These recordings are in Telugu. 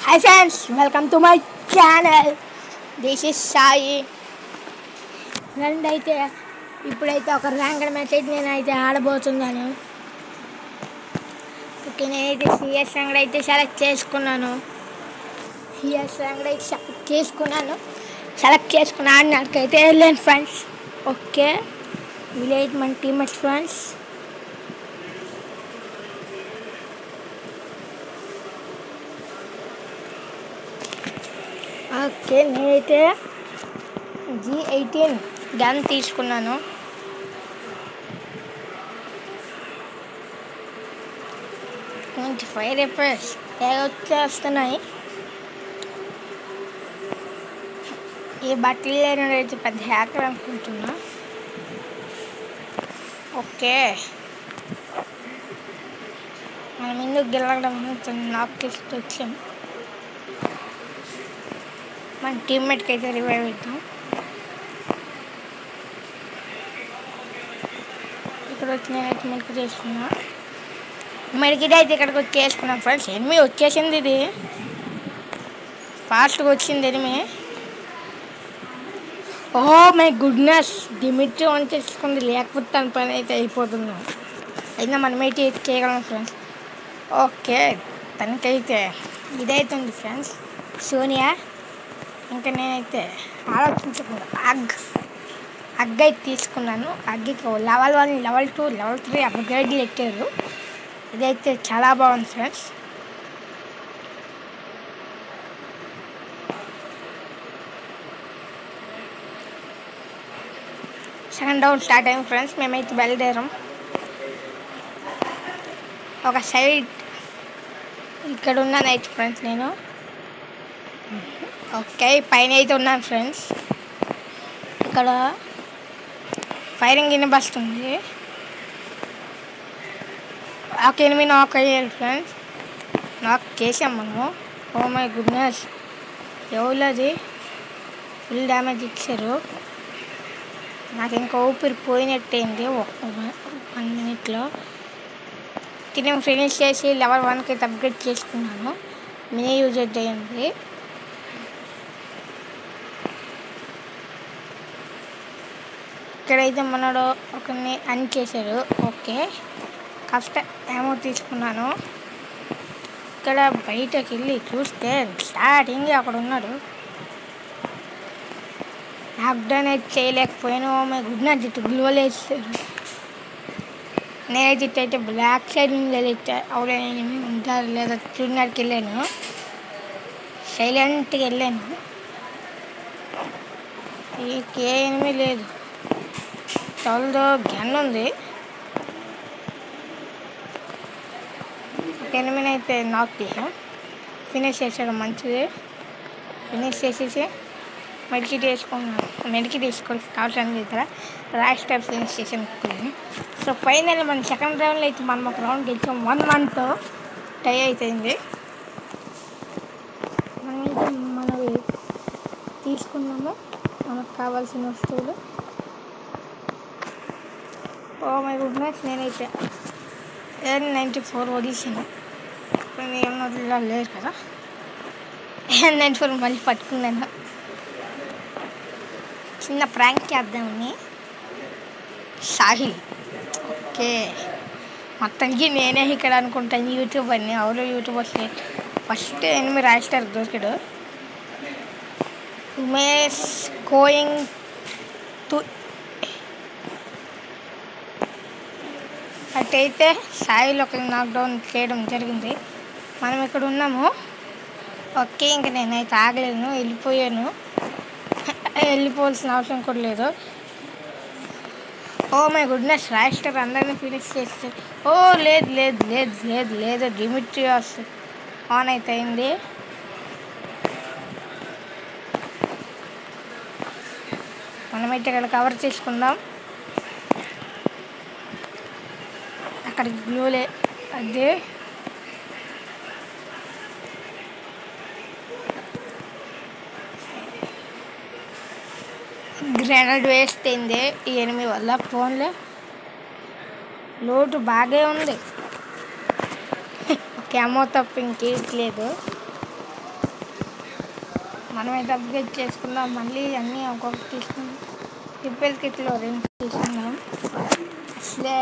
Hi friends, welcome to my channel. This is Sai. అయితే ఇప్పుడైతే ఒక ర్యాంక్ మెసేజ్ నేనైతే ఆడబోతున్నాను. ఓకే, నేనైతే సిఎస్ ర్యాంక్ అయితే సెలెక్ట్ చేసుకున్నాను. సెలెక్ట్ చేసుకుని ఆడినాకైతే వెళ్ళాను ఫ్రెండ్స్. ఓకే, విలేజ్ మన టీమ్మేట్స్ ఫ్రెండ్స్. ఓకే, నేనైతే G18 గన్ తీసుకున్నాను. ఫైర్ ఎఫెక్ట్స్ వచ్చేస్తున్నాయి. ఈ బట్టలు లేనైతే పెద్ద హ్యాకర్ అనుకుంటున్నా. ఓకే, మనం ఎందుకు గెలవడం నాకు వచ్చాం. మన టీమ్మేట్కి అయితే రివైవ్ అవుతాం. ఇక్కడ వచ్చి నేనైతే మెడికిట్ చేసుకున్నా. మెడికిట్ అయితే ఇక్కడికి వచ్చి చేసుకున్నాను ఫ్రెండ్స్. ఎనిమి వచ్చేసింది, ఇది ఫాస్ట్గా వచ్చింది ఎనిమి. ఓహో మై గుడ్నెస్, డిమిట్రీ ఆన్ చేసుకుంది, లేకపోతే తన పని అయితే అయిపోతుంది. అయినా మనమైతే చేయగలం ఫ్రెండ్స్. ఓకే, తనకైతే ఇదైతుంది ఫ్రెండ్స్, సోనియా. ఇంకా నేనైతే ఆలోచించకుండా అగ్ అయితే తీసుకున్నాను. అగ్గికి లెవెల్ 1, లెవెల్ 2, లెవెల్ 3 అప్గ్రేడ్లు పెట్టారు. ఇదైతే చాలా బాగుంది ఫ్రెండ్స్. సెకండ్ రౌండ్ స్టార్ట్ అయింది ఫ్రెండ్స్. మేమైతే బయలుదేరాం. ఒక సైడ్ ఇక్కడ ఉన్నాను అయితే ఫ్రెండ్స్ నేను. ఓకే, పైన అయితే ఉన్నాను ఫ్రెండ్స్. ఇక్కడ ఫైరింగ్ వినబడుతుంది. ఒక ఎనిమిది నాక్ అయ్యారు ఫ్రెండ్స్. నాక్ చేసాం మనము. ఓ మై గుడ్నెస్, ఎవరిది ఫుల్ డ్యామేజ్ ఇచ్చారు. నాకు ఇంకా ఊపిరి పోయినట్టయింది 1 మినిట్లో. తిని ఫినిష్ చేసి లెవెల్ 1కి అయితే అప్గ్రేడ్ చేసుకున్నాను. మినీ యూజర్ అయ్యింది. ఇక్కడైతే మనడు ఒకరిని అన్ చేశాడు. ఓకే, ఫస్ట్ ఏమో తీసుకున్నాను. ఇక్కడ బయటకు వెళ్ళి చూస్తే స్టార్టింగ్ అక్కడ ఉన్నాడు. లాక్డౌన్ అయితే చేయలేకపోయాను. మై గుడ్నెస్, జట్టు గ్లోల్ వేసారు. నేనైతే అయితే బ్లాక్ సైడ్ నుంచి వెళ్తే ఎవరైనా ఉంటారు లేదా చూడడానికి వెళ్ళాను. సైలెంట్గా వెళ్ళాను. ఏమీ లేదు. తోలుదో గన్ ఉంది. ఎనిమిది అయితే నాక్ తీసాం. ఫినిష్ చేసాడు, మంచిది. ఫినిష్ చేసేసి మెడికిట్ వేసుకొని కావాల్సిన దగ్గర లాస్ట్ టైం ఫినిష్ చేసాను. సో ఫైనల్ మన సెకండ్ రౌండ్లో అయితే మనం ఒక రౌండ్ గెలిచాం. 1 month టై అవుతుంది. మనవి తీసుకున్నాము మనకు కావాల్సిన వస్తువులు. ఓ మై గుడ్నెస్, నేనైతే N94 వదిలేసాను. ఏమన్నా వదిలా లేదు కదా. N94 మళ్ళీ పట్టుకున్నాను. చిన్న ప్రాంక్ చేద్దామని. సాహిల్. ఓకే, మొత్తానికి నేనే ఇక్కడ అనుకుంటాను యూట్యూబర్ని. ఎవరో యూట్యూబర్స్ ఫస్ట్ ఎనిమిది రాయిస్తారు దొరికాడు. ఉమేష్ గోయింగ్ టు అటైతే సాయిల్ ఒకరిని నాక్డౌన్ చేయడం జరిగింది. మనం ఇక్కడ ఉన్నాము. ఓకే, ఇంకా నేనైతే ఆగలేను, వెళ్ళిపోయాను. వెళ్ళిపోవాల్సిన అవసరం కూడా లేదు. ఓ మై గుడ్నెస్, రాయిస్టర్ అందరినీ ఫినిష్ చేస్తారు. ఓ లేదు లేదు లేదు లేదు లేదు డిమిట్రీ ఆన్ అయితే అయింది. మనమైతే ఇక్కడ కవర్ చేసుకుందాం. అక్కడికి గ్లూలే అదే. గ్రెనేడ్ వేస్తుంది ఈ ఎనిమి వల్ల. ఫోన్లో లోటు బాగా ఉంది. ఒక అమో తప్ప ఇంకేట్లేదు. మనమైతే అప్గ్రేడ్ చేసుకుందాం. మళ్ళీ అన్నీ ఒక్కొక్కటి తీసుకుందాం. రిపేర్ కిట్లో 2 తీసుకుందాం. అసలే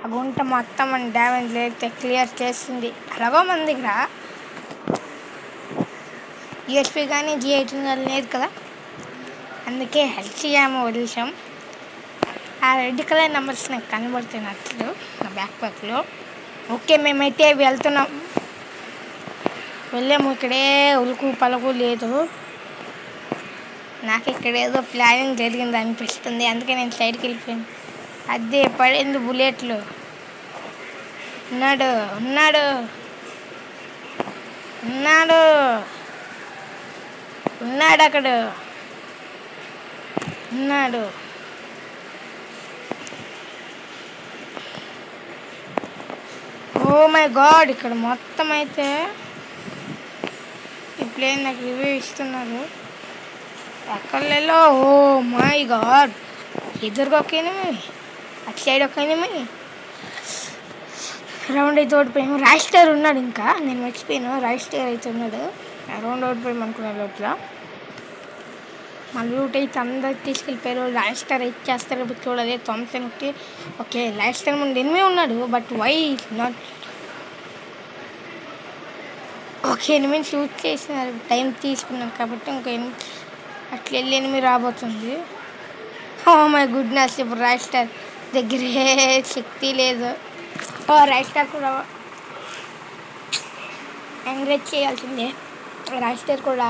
ఆ గుంట మొత్తం మన డ్యామేజ్ లేకపోతే క్లియర్ చేస్తుంది. అలాగో మన దగ్గర యూఎస్పీ కానీ G18 కానీ లేదు కదా, అందుకే హెచ్సిఎం వదిలేసాం. ఆ రెడ్ కలర్ నెంబర్స్ నాకు కనబడుతున్నట్లు నా బ్యాక్ ప్యాక్లో. ఓకే, మేమైతే వెళ్తున్నాం. వెళ్ళాము. ఇక్కడే ఉలుకు పలుకు లేదు. నాకు ఇక్కడ ఏదో ప్లానింగ్ జరిగింది అనిపిస్తుంది, అందుకే నేను సైడ్కి వెళ్ళిపోయాను. అదే పడింది బుల్లెట్లు. ఉన్నాడు ఉన్నాడు ఉన్నాడు ఉన్నాడు అక్కడ ఉన్నాడు. ఓ మై గాడ్, ఇక్కడ మొత్తం అయితే ఈ ప్లేన్ నాకు రివ్యూ ఇస్తున్నారు. ఎక్కడలో ఓ మై గాడ్, ఎదురుగా ఒక ఎనిమి, అటు సైడ్ ఒక ఎనిమి. రౌండ్ అయితే ఓడిపోయాము. రాయిస్టర్ ఉన్నాడు, ఇంకా నేను మర్చిపోయాను. రాయిస్టర్ అయితే ఉన్నాడు. రౌండ్ ఓడిపోయాము అనుకున్నాను లోపల. మన లూట్ అయితే అందరికి తీసుకెళ్ళిపోయారు. రాయిస్టర్ ఇచ్చేస్తారు చూడాలి. థామ్సన్కి ఓకే, రాయిస్టర్ ముందు ఎనిమి ఉన్నాడు, బట్ వై నాట్. ఓకే, ఎనిమిది షూట్ చేసినారు, టైం తీసుకున్నారు కాబట్టి ఇంకో అట్లా వెళ్ళి ఎనిమిది రాబోతుంది. ఓ మై గుడ్నెస్, ఇప్పుడు రాయిస్టర్ దగ్గరే శక్తి లేదు. ఓ రాయిస్టర్ కూడా ఎంకరేజ్ చేయాల్సిందే. రాయిస్టర్ కూడా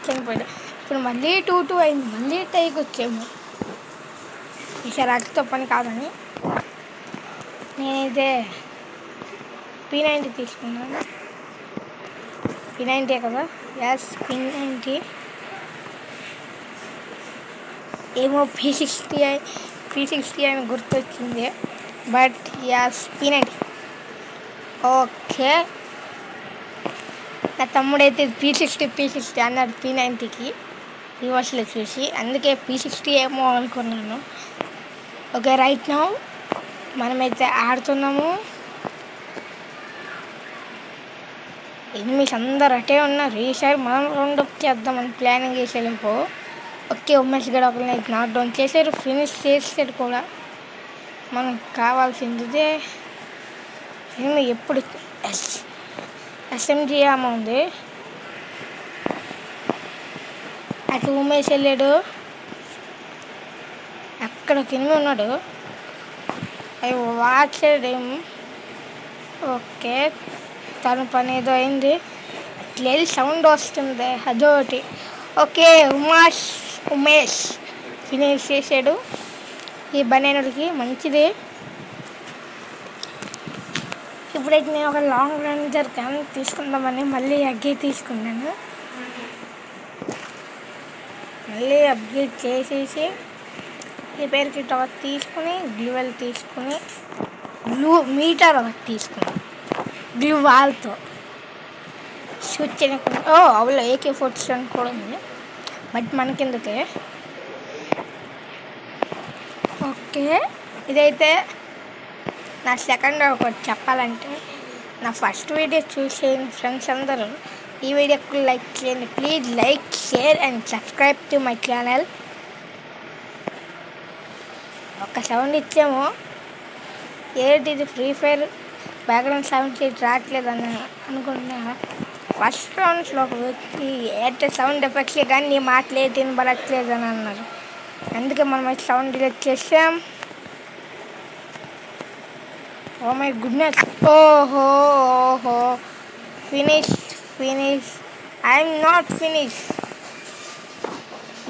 చనిపోయాడు. ఇప్పుడు మళ్ళీ 2-2 అయింది. మళ్ళీ టైకి వచ్చాము. ఈసారి అటుతో పని కాదని నేనైతే P90 తీసుకున్నాను. P90 కదా, ఎస్ P90. ఏమో P60 అని గుర్తొచ్చింది, బట్ ఎస్ P90. ఓకే, నా తమ్ముడైతే P60 అన్నాడు P90కి రివర్స్లో చూసి, అందుకే P60 ఏమో అనుకున్నాను. ఓకే, రైట్ నౌ మనమైతే ఆడుతున్నాము. ఎనిమిస్ అందరు అటే ఉన్నారు. ఈసారి మనం రౌండప్ చేద్దామని ప్లానింగ్ చేసేలోపు ఓకే, ఉమేష్ గడ ఒకరిని నాక్ డౌన్ చేశారు, ఫినిష్ చేసాడు కూడా. మనకు కావాల్సిందే ఎనిమి. ఎప్పుడు SMG ఏమో ఉంది. అటు ఉమేష్ వెళ్ళాడు, అక్కడ ఒక ఎనిమి ఉన్నాడు. అవి వాచేయడం. ఓకే, తన పని ఏదో అయింది. అట్లా వెళ్ళి సౌండ్ వస్తుంది అదొకటి. ఓకే, ఉమేష్ ఫినిష్ చేసాడు ఈ బనేనుడికి, మంచిది. ఇప్పుడైతే నేను ఒక లాంగ్ రేంజర్ గన్ తీసుకుందామని మళ్ళీ అగ్గి తీసుకున్నాను. మళ్ళీ అప్గ్రేడ్ చేసేసి రిపేర్ కిట్ ఒకటి తీసుకుని, గ్లూవెల్ తీసుకుని, మీటర్ ఒకటి తీసుకున్నాను గ్లూ వాల్తో షూట్ చేయకుండా. అవులో AK-47 కూడా ఉంది, బట్ మనకెందుకే. ఓకే, ఇదైతే నా సెకండ్ ఒకటి చెప్పాలంటే, నా ఫస్ట్ వీడియో చూసేయండి ఫ్రెండ్స్ అందరూ. ఈ వీడియోకి లైక్ చేయండి please. Like, share and subscribe to my channel. ఒక సౌండ్ ఇచ్చాము, ఏంటిది ఫ్రీ ఫైర్ బ్యాక్గ్రౌండ్ సౌండ్ రావట్లేదు అని అనుకుంటున్నా. ఫస్ట్ రౌండ్స్లో ఒక వ్యక్తి ఏంటంటే సౌండ్ ఎఫెక్ట్స్ కానీ నీ మాటలు ఏంటి వినబడట్లేదు అని అన్నారు, అందుకే మనం అయితే సౌండ్ డిలీట్ చేసాం. ఓ మై గుడ్నెస్, ఓహో ఫినిష్ ఐఎమ్ నాట్ ఫినిష్.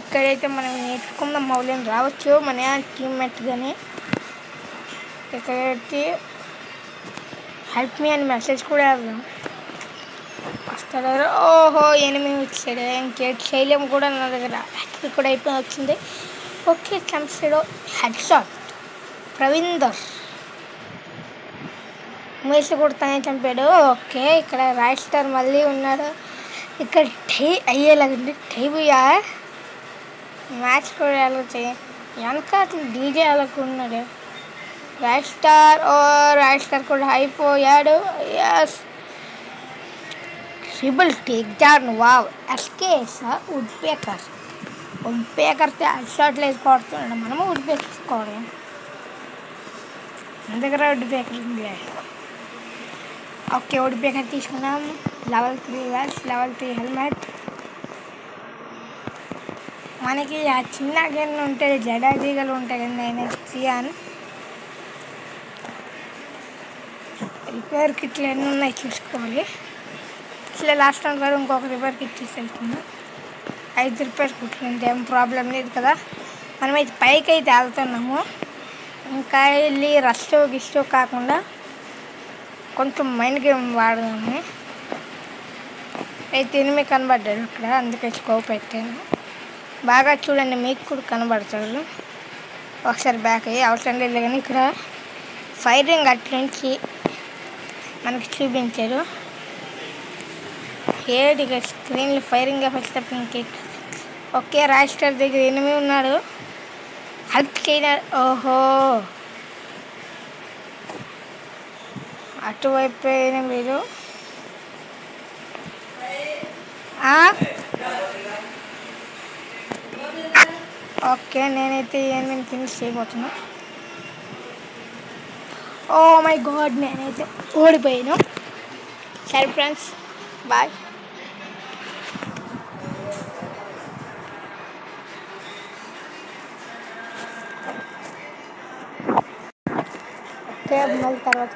ఇక్కడైతే మనం నేర్చుకుందాం మౌల్యం రావచ్చు మన టీమ్మేట్ కానీ. ఇక్కడైతే హెల్ప్ మీ అని మెసేజ్ కూడా వేద్దాం, వస్తాడు. ఓహో, ఎనిమిది వచ్చాడు. ఇంకేట్ శైలం కూడా నా దగ్గర హ్యాక్ కూడా అయిపోయి వచ్చింది. ఓకే, చంపాడు. Head shot ప్రవీందర్. ఉమేష్ కూడా తనే చంపాడు. ఓకే, ఇక్కడ రాయిస్టర్ మళ్ళీ ఉన్నాడు. ఇక్కడ టై అయ్యేలాగండి. టైబుయా మ్యాచ్ కూడా వెళ్ళొచ్చాయి. వెనక DJ అలాగ ఉన్నాడు. రాయిస్టర్ కూడా అయిపోయాడు. Yes She take down wow. SKS woodpecker. Woodpecker short వేసుకోవడుతున్నాడు మనము woodpecker తీసుకోవాలి మన దగ్గర woodpecker ఉంది. ఓకే woodpecker తీసుకున్నాం. లెవెల్ 3 వ్యాల్స్, లెవెల్ 3 హెల్మెట్. మనకి ఆ చిన్న గన్ ఉంటుంది, జడాజీగలు ఉంటాయి కదా సియాన్. రిపేర్ కిట్లు ఎన్ని ఉన్నాయి చూసుకోవాలి. ఇట్లా లాస్ట్ టైం కూడా ఇంకొక రిపేర్ కిట్ తీసుకెళ్తున్నాం. 5 రిపేర్ కిట్లు ఉంటే ఏం ప్రాబ్లం లేదు కదా. మనమైతే పైకి అయితే వెళ్తున్నాము. ఇంకా వెళ్ళి రస్టో గిస్టో కాకుండా కొంచెం మైండ్ గేమ్ వాడదాము. అయితే ఎనిమిది కనబడ్డాడు అక్కడ, అందుకే స్కోప్ పెట్టాను. బాగా చూడండి, మీకు కూడా కనబడతాడు. ఒకసారి బ్యాక్ అయ్యి అవసరం లేదు కానీ ఇక్కడ ఫైరింగ్ అట్నుంచి మనకి చూపించారు. ఏడిగా స్క్రీన్లో ఫైరింగ్ ఎఫెక్ట్స్ తప్ప ఇంకే. ఓకే రాస్టర్ దగ్గర ఎనిమిది ఉన్నాడు, హెల్ప్ చేయలేదు. ఓహో అటువైపు మీరు ఓకే నేనైతే ఏమేమి ఫినిష్ చేయబోతున్నా. ఓ మై గాడ్ నేనైతే ఓడిపోయాను. సరే ఫ్రెండ్స్ బాయ్. ఓకే మళ్ళీ తర్వాత